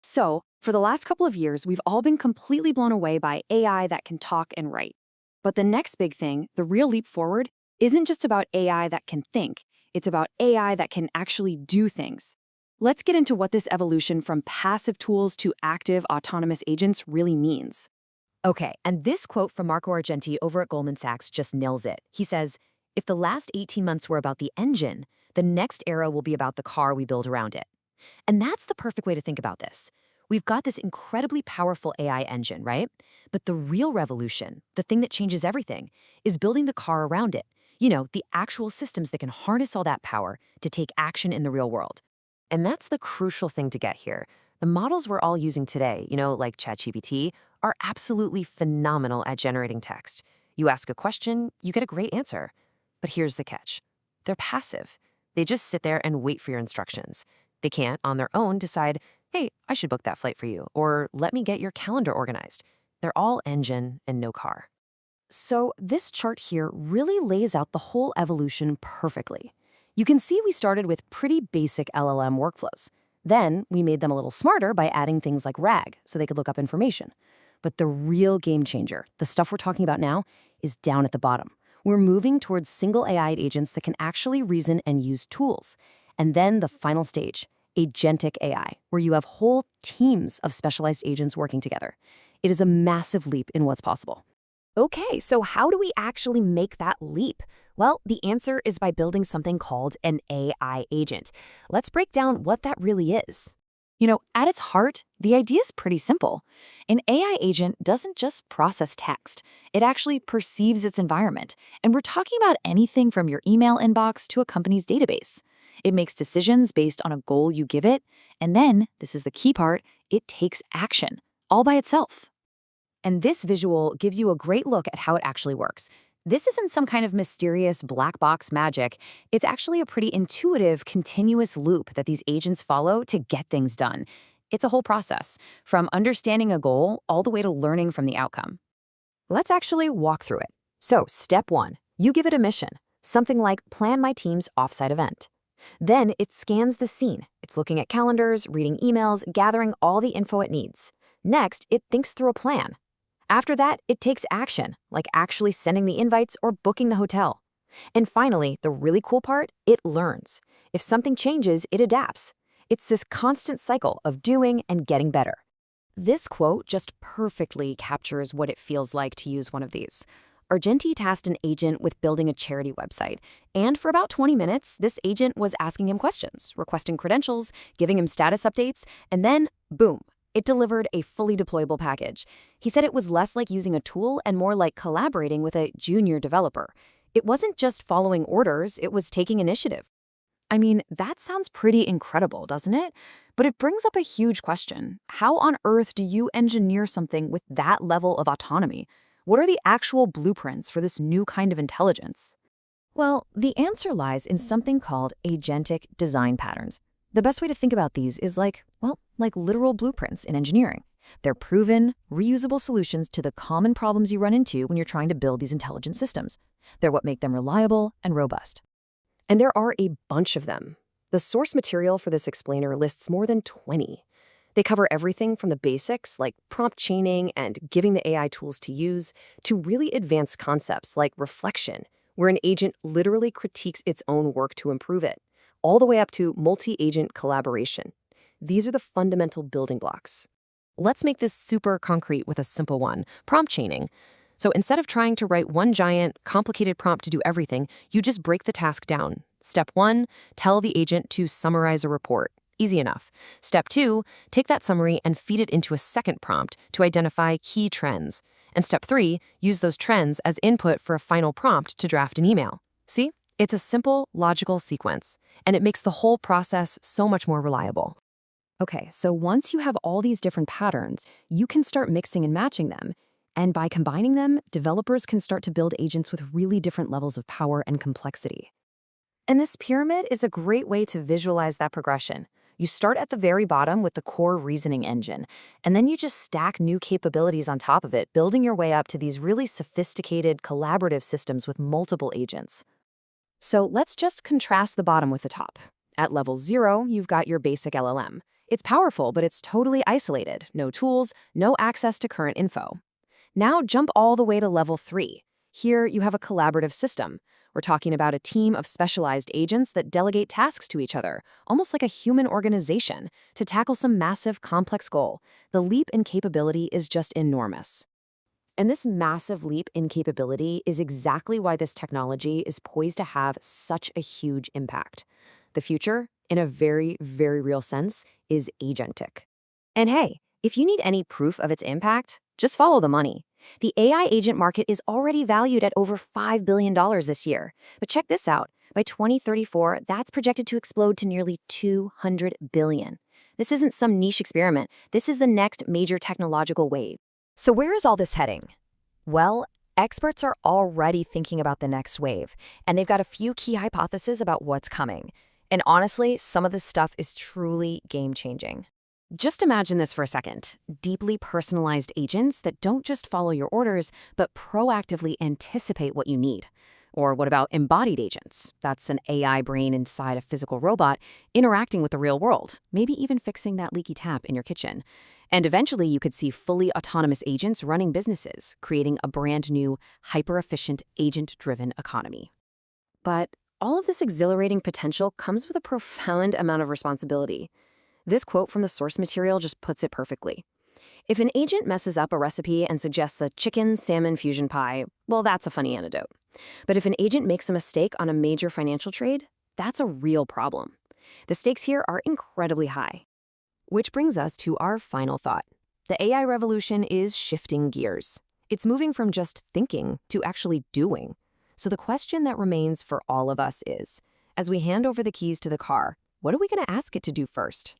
So, for the last couple of years, we've all been completely blown away by AI that can talk and write. But the next big thing, the real leap forward, isn't just about AI that can think, it's about AI that can actually do things. Let's get into what this evolution from passive tools to active autonomous agents really means. Okay, and this quote from Marco Argenti over at Goldman Sachs just nails it. He says, "If the last 18 months were about the engine, the next era will be about the car we build around it." And that's the perfect way to think about this. We've got this incredibly powerful AI engine, right? But the real revolution, the thing that changes everything, is building the car around it. The actual systems that can harness all that power to take action in the real world. And that's the crucial thing to get here. The models we're all using today, like ChatGPT, are absolutely phenomenal at generating text. You ask a question, you get a great answer. But here's the catch. They're passive. They just sit there and wait for your instructions. They can't, on their own, decide, hey, I should book that flight for you, or let me get your calendar organized. They're all engine and no car. So, this chart here really lays out the whole evolution perfectly. You can see we started with pretty basic LLM workflows. Then, we made them a little smarter by adding things like RAG so they could look up information. But the real game changer, the stuff we're talking about now, is down at the bottom. We're moving towards single AI agents that can actually reason and use tools. And then the final stage, Agentic AI, where you have whole teams of specialized agents working together. It is a massive leap in what's possible. Okay, so how do we actually make that leap? Well, the answer is by building something called an AI agent. Let's break down what that really is. At its heart, the idea is pretty simple. An AI agent doesn't just process text. It actually perceives its environment. And we're talking about anything from your email inbox to a company's database. It makes decisions based on a goal you give it. And then, this is the key part, it takes action, all by itself. And this visual gives you a great look at how it actually works. This isn't some kind of mysterious black box magic. It's actually a pretty intuitive, continuous loop that these agents follow to get things done. It's a whole process, from understanding a goal all the way to learning from the outcome. Let's actually walk through it. So, step 1, you give it a mission, something like plan my team's offsite event. Then it scans the scene. It's looking at calendars, reading emails, gathering all the info it needs. Next, it thinks through a plan. After that, it takes action, like actually sending the invites or booking the hotel. And finally, the really cool part, it learns. If something changes, it adapts. It's this constant cycle of doing and getting better. This quote just perfectly captures what it feels like to use one of these. Argenti tasked an agent with building a charity website, and for about 20 minutes, this agent was asking him questions, requesting credentials, giving him status updates, and then, boom, it delivered a fully deployable package. He said it was less like using a tool and more like collaborating with a junior developer. It wasn't just following orders, it was taking initiative. I mean, that sounds pretty incredible, doesn't it? But it brings up a huge question. How on earth do you engineer something with that level of autonomy? What are the actual blueprints for this new kind of intelligence? Well, the answer lies in something called agentic design patterns. The best way to think about these is like literal blueprints in engineering. They're proven, reusable solutions to the common problems you run into when you're trying to build these intelligent systems. They're what make them reliable and robust. And there are a bunch of them. The source material for this explainer lists more than 20. They cover everything from the basics, like prompt chaining and giving the AI tools to use, to really advanced concepts like reflection, where an agent literally critiques its own work to improve it, all the way up to multi-agent collaboration. These are the fundamental building blocks. Let's make this super concrete with a simple one, prompt chaining. So instead of trying to write one giant, complicated prompt to do everything, you just break the task down. Step 1, tell the agent to summarize a report. Easy enough. Step 2, take that summary and feed it into a second prompt to identify key trends. And step 3, use those trends as input for a final prompt to draft an email. See? It's a simple, logical sequence, and it makes the whole process so much more reliable. Okay, so once you have all these different patterns, you can start mixing and matching them. And by combining them, developers can start to build agents with really different levels of power and complexity. And this pyramid is a great way to visualize that progression. You start at the very bottom with the core reasoning engine, and then you just stack new capabilities on top of it, building your way up to these really sophisticated, collaborative systems with multiple agents. So let's just contrast the bottom with the top. At level 0, you've got your basic LLM. It's powerful, but it's totally isolated. No tools, no access to current info. Now jump all the way to level 3. Here you have a collaborative system. We're talking about a team of specialized agents that delegate tasks to each other, almost like a human organization, to tackle some massive, complex goal. The leap in capability is just enormous. And this massive leap in capability is exactly why this technology is poised to have such a huge impact. The future, in a very, very real sense, is agentic. And hey, if you need any proof of its impact, just follow the money. The AI agent market is already valued at over $5 billion this year. But check this out. By 2034, that's projected to explode to nearly $200 billion. This isn't some niche experiment. This is the next major technological wave. So where is all this heading? Well, experts are already thinking about the next wave, and they've got a few key hypotheses about what's coming. And honestly, some of this stuff is truly game-changing. Just imagine this for a second. Deeply personalized agents that don't just follow your orders, but proactively anticipate what you need. Or what about embodied agents? That's an AI brain inside a physical robot interacting with the real world, maybe even fixing that leaky tap in your kitchen. And eventually you could see fully autonomous agents running businesses, creating a brand new, hyper-efficient, agent-driven economy. But all of this exhilarating potential comes with a profound amount of responsibility. This quote from the source material just puts it perfectly. If an agent messes up a recipe and suggests a chicken salmon fusion pie, well, that's a funny anecdote. But if an agent makes a mistake on a major financial trade, that's a real problem. The stakes here are incredibly high. Which brings us to our final thought. The AI revolution is shifting gears. It's moving from just thinking to actually doing. So the question that remains for all of us is, as we hand over the keys to the car, what are we going to ask it to do first?